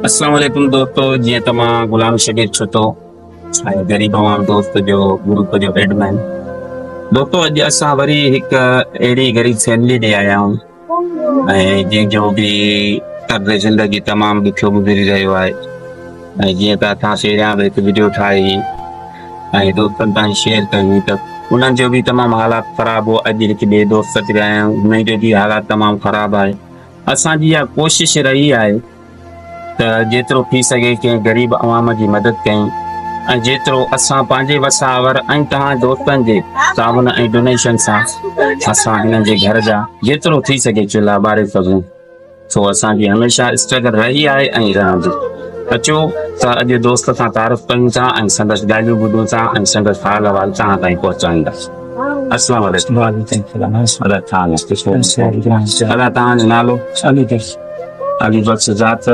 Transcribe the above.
अस्सलाम वालेकुम दोस्तों, जीअं त मां गुलाम शबीर छुतो ऐं ग़रीब अवाम दोस्त जो ग्रुप जो एडमिन। दोस्तों, अॼु असां वरी हिकु अहिड़ी ग़रीब फैमिली ॾे आया आहियूं ऐं जंहिंजो बि तर्ज़ ज़िंदगी तमामु ॾुखियो गुज़री रहियो आहे। ऐं जीअं त असां पहिरियां बि हिकु वीडियो ठाही ऐं दोस्तनि ताईं शेयर कई त उन्हनि जो बि तमामु हालात ख़राबु हो। अॼु हिकु ॿिए दोस्त अची रहिया आहियूं, हुन जो बि हालात तमामु ख़राबु आहे। असांजी इहा कोशिशि रही आहे त जेतिरो थी सघे कंहिं ग़रीब अवाम जी मदद कयूं ऐं जेतिरो असां पंहिंजे वसावर ऐं तव्हां दोस्तनि जे सावन ऐं डोनेशन सां असां हिननि जे घर जा जेतिरो थी सघे चुल्हा ॿारे सघूं। सो असांजी हमेशह स्ट्रगल रही आहे ऐं रहंदी। अचो त अॼु दोस्त सां तारीफ़ कयूं था ऐं संदसि ॻाल्हियूं ॿुधूं था ऐं संदसि हाल अहिवाल तव्हां ताईं पहुचाईंदासीं। अस्सलाम वालेकुम। अदा तव्हांजो नालो? अली बख्श ज़ात।